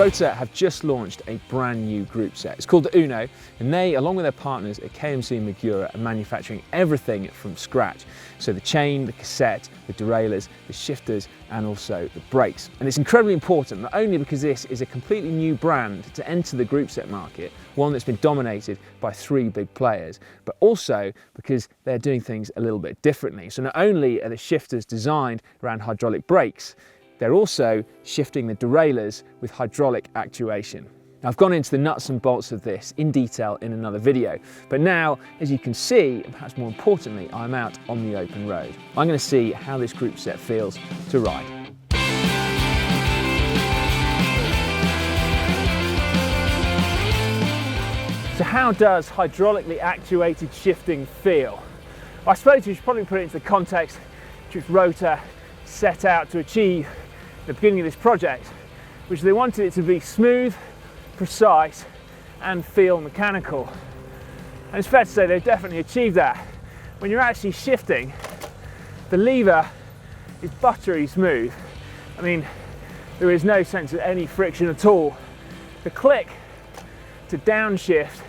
ROTOR have just launched a brand new group set. It's called the Uno, and they, along with their partners at KMC and Magura, are manufacturing everything from scratch. So the chain, the cassette, the derailleurs, the shifters, and also the brakes. And it's incredibly important, not only because this is a completely new brand to enter the group set market, one that's been dominated by 3 big players, but also because they're doing things a little bit differently. So not only are the shifters designed around hydraulic brakes, they're also shifting the derailleurs with hydraulic actuation. Now, I've gone into the nuts and bolts of this in detail in another video, but now, as you can see, and perhaps more importantly, I'm out on the open road. I'm going to see how this group set feels to ride. So how does hydraulically actuated shifting feel? I suppose you should probably put it into the context which ROTOR set out to achieve at the beginning of this project, which they wanted it to be smooth, precise, and feel mechanical. And it's fair to say they've definitely achieved that. When you're actually shifting, the lever is buttery smooth. I mean, there is no sense of any friction at all. The click to downshift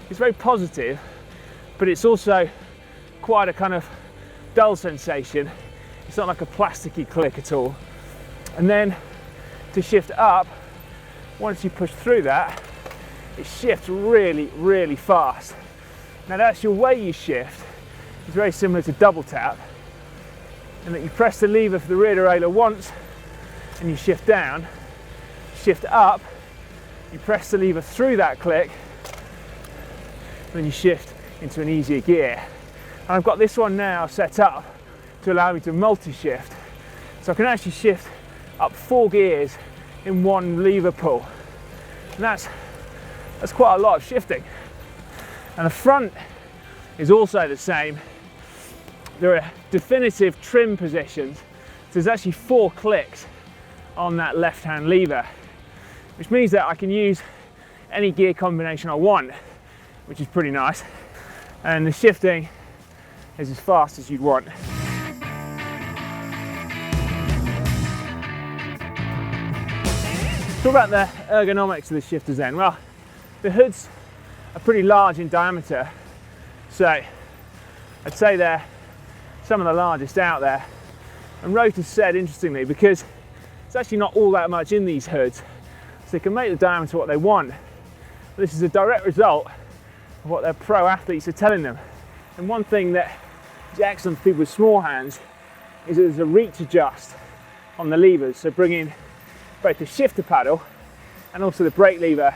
is very positive, but it's also quite a kind of dull sensation. It's not like a plasticky click at all. And then to shift up, once you push through that, it shifts really, really fast. Now the actual way you shift is very similar to double tap, and that you press the lever for the rear derailleur once and you shift down, shift up, you press the lever through that click, and then you shift into an easier gear. And I've got this one now set up to allow me to multi-shift. So I can actually shift up 4 gears in one lever pull. And that's quite a lot of shifting. And the front is also the same. There are definitive trim positions. So there's actually 4 clicks on that left-hand lever, which means that I can use any gear combination I want, which is pretty nice. And the shifting is as fast as you'd want. Talk about the ergonomics of the shifters then. Well, the hoods are pretty large in diameter, so I'd say they're some of the largest out there. And ROTOR said, interestingly, because it's actually not all that much in these hoods, so they can make the diameter what they want. But this is a direct result of what their pro athletes are telling them. And one thing that is excellent for people with small hands is that there's a reach adjust on the levers, so bringing both the shifter paddle and also the brake lever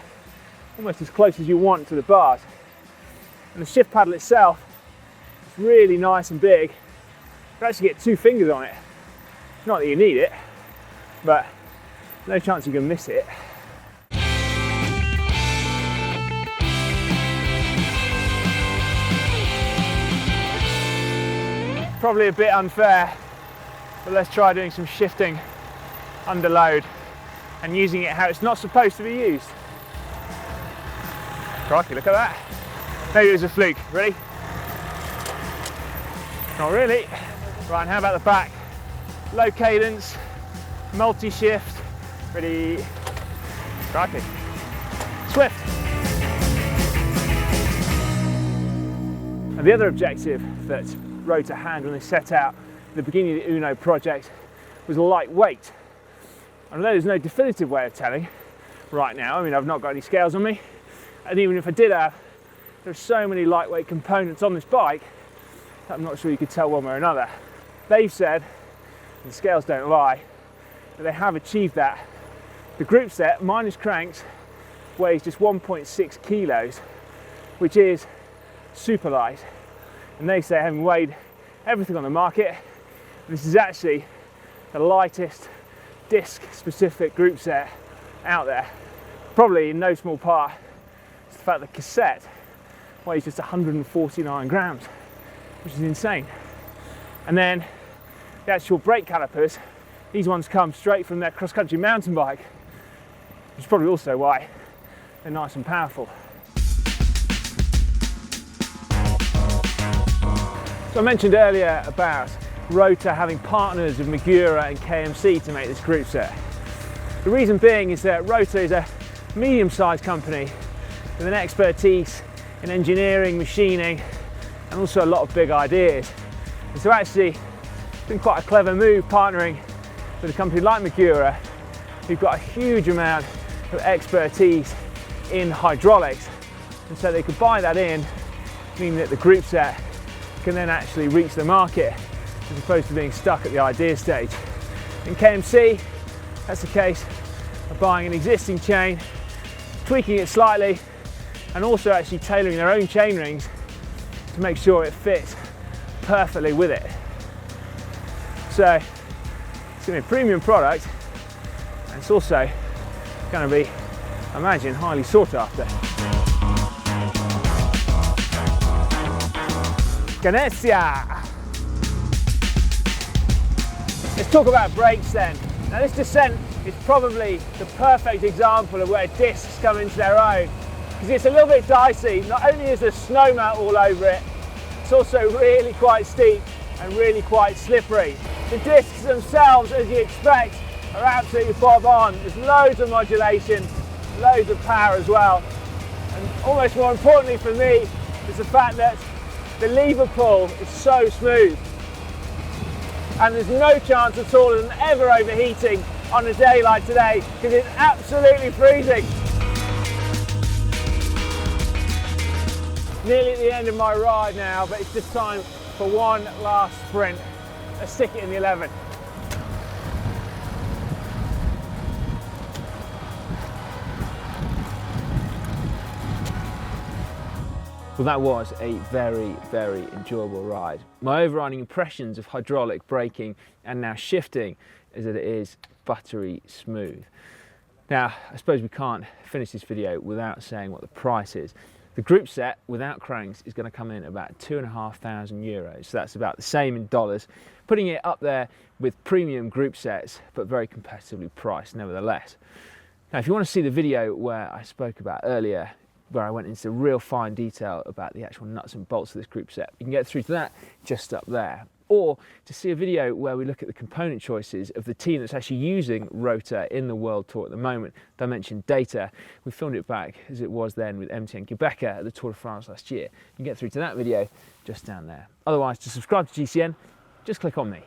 almost as close as you want to the bars. And the shift paddle itself is really nice and big. You can actually get 2 fingers on it. Not that you need it, but no chance you can miss it. Probably a bit unfair, but let's try doing some shifting under load and using it how it's not supposed to be used. Crikey, look at that. Maybe it was a fluke. Ready? Not really. Right, and how about the back? Low cadence, multi-shift. Ready? Crikey. Swift. And the other objective that ROTOR had when they set out at the beginning of the Uno project was lightweight. I know there's no definitive way of telling right now. I mean, I've not got any scales on me, and even if I did have, there are so many lightweight components on this bike that I'm not sure you could tell one way or another. They've said, and the scales don't lie, that they have achieved that. The group set, minus cranks, weighs just 1.6 kilos, which is super light. And they say, having weighed everything on the market, this is actually the lightest disc-specific group set out there. Probably in no small part it's the fact that the cassette weighs just 149 grams, which is insane. And then the actual brake calipers, these ones come straight from their cross-country mountain bike, which is probably also why they're nice and powerful. So I mentioned earlier about ROTOR having partners with Magura and KMC to make this group set. The reason being is that ROTOR is a medium-sized company with an expertise in engineering, machining, and also a lot of big ideas. And so actually, it's been quite a clever move partnering with a company like Magura, who've got a huge amount of expertise in hydraulics. And so they could buy that in, meaning that the Groupset can then actually reach the market as opposed to being stuck at the idea stage. In KMC, that's the case of buying an existing chain, tweaking it slightly, and also actually tailoring their own chain rings to make sure it fits perfectly with it. So it's going to be a premium product, and it's also going to be, I imagine, highly sought after. Ganessia! Let's talk about brakes then. Now this descent is probably the perfect example of where discs come into their own, because it's a little bit dicey. Not only is there snow melt all over it, it's also really quite steep and really quite slippery. The discs themselves, as you expect, are absolutely bob on. There's loads of modulation, loads of power as well. And almost more importantly for me is the fact that the lever pull is so smooth. And there's no chance at all of them ever overheating on a day like today, because it's absolutely freezing. Nearly at the end of my ride now, but it's just time for one last sprint. Let's stick it in the 11. Well, that was a very, very enjoyable ride. My overriding impressions of hydraulic braking and now shifting is that it is buttery smooth. Now, I suppose we can't finish this video without saying what the price is. The Groupset without cranks is going to come in at about €2,500, so that's about the same in dollars, putting it up there with premium Groupsets, but very competitively priced nevertheless. Now, if you want to see the video where I spoke about earlier, where I went into real fine detail about the actual nuts and bolts of this Groupset, you can get through to that just up there. Or to see a video where we look at the component choices of the team that's actually using ROTOR in the World Tour at the moment, Dimension Data. We filmed it back as it was then with MT and Quebec at the Tour de France last year. You can get through to that video just down there. Otherwise, to subscribe to GCN, just click on me.